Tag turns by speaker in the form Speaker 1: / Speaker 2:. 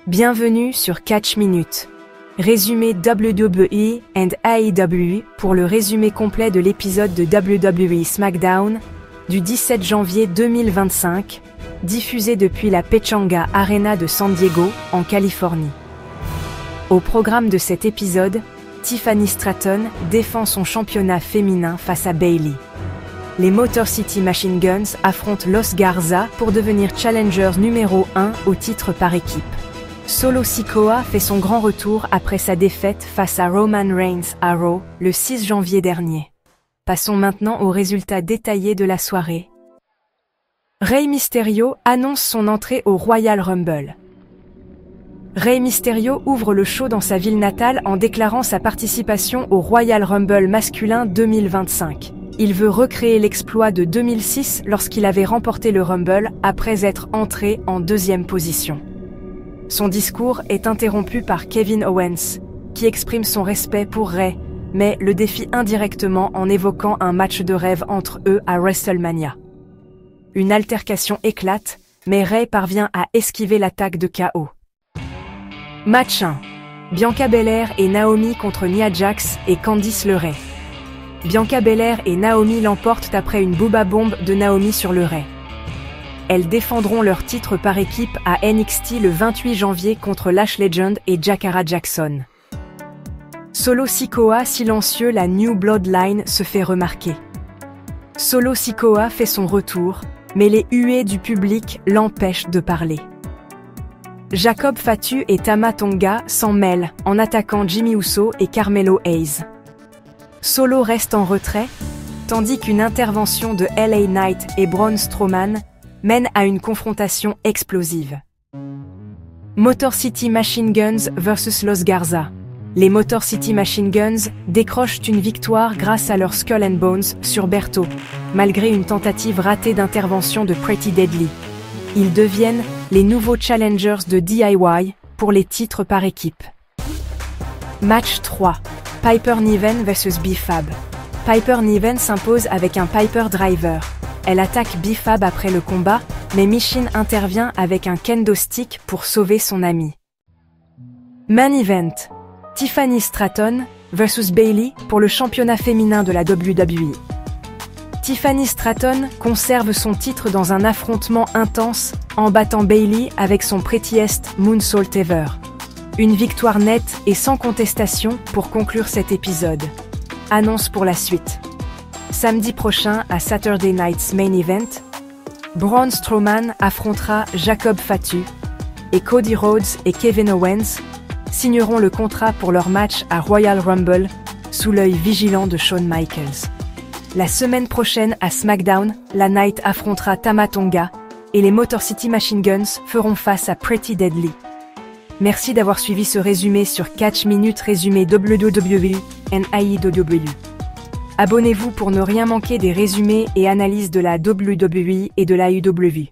Speaker 1: Bienvenue sur Catch Minute. Résumé WWE and AEW pour le résumé complet de l'épisode de WWE SmackDown du 17 janvier 2025, diffusé depuis la Pechanga Arena de San Diego, en Californie. Au programme de cet épisode, Tiffany Stratton défend son championnat féminin face à Bayley. Les Motor City Machine Guns affrontent Los Garza pour devenir challengers numéro 1 au titre par équipe. Solo Sikoa fait son grand retour après sa défaite face à Roman Reigns à Raw le 6 janvier dernier. Passons maintenant aux résultats détaillés de la soirée. Rey Mysterio annonce son entrée au Royal Rumble. Rey Mysterio ouvre le show dans sa ville natale en déclarant sa participation au Royal Rumble masculin 2025. Il veut recréer l'exploit de 2006 lorsqu'il avait remporté le Rumble après être entré en deuxième position. Son discours est interrompu par Kevin Owens, qui exprime son respect pour Rey, mais le défie indirectement en évoquant un match de rêve entre eux à WrestleMania. Une altercation éclate, mais Rey parvient à esquiver l'attaque de KO. Match 1. Bianca Belair et Naomi contre Nia Jax et Candice LeRae. Bianca Belair et Naomi l'emportent après une Booba Bomb de Naomi sur LeRae. Elles défendront leur titre par équipe à NXT le 28 janvier contre Lash Legend et Jakara Jackson. Solo Sikoa, silencieux, la New Bloodline se fait remarquer. Solo Sikoa fait son retour, mais les huées du public l'empêchent de parler. Jacob Fatu et Tama Tonga s'en mêlent en attaquant Jimmy Uso et Carmelo Hayes. Solo reste en retrait, tandis qu'une intervention de LA Knight et Braun Strowman mène à une confrontation explosive. Motor City Machine Guns vs Los Garza. Les Motor City Machine Guns décrochent une victoire grâce à leur Skull and Bones sur Berto, malgré une tentative ratée d'intervention de Pretty Deadly. Ils deviennent les nouveaux challengers de DIY pour les titres par équipe. Match 3. Piper Niven vs B-Fab. Piper Niven s'impose avec un Piper Driver. Elle attaque B-Fab après le combat, mais Michin intervient avec un kendo stick pour sauver son ami. Main Event. Tiffany Stratton vs Bayley pour le championnat féminin de la WWE. Tiffany Stratton conserve son titre dans un affrontement intense en battant Bayley avec son prettiest moonsault ever. Une victoire nette et sans contestation pour conclure cet épisode. Annonce pour la suite. Samedi prochain à Saturday Night's Main Event, Braun Strowman affrontera Jacob Fatu et Cody Rhodes et Kevin Owens signeront le contrat pour leur match à Royal Rumble sous l'œil vigilant de Shawn Michaels. La semaine prochaine à SmackDown, la Night affrontera Tama Tonga et les Motor City Machine Guns feront face à Pretty Deadly. Merci d'avoir suivi ce résumé sur Catch Minute résumé WWE and AEW. Abonnez-vous pour ne rien manquer des résumés et analyses de la WWE et de l'AEW.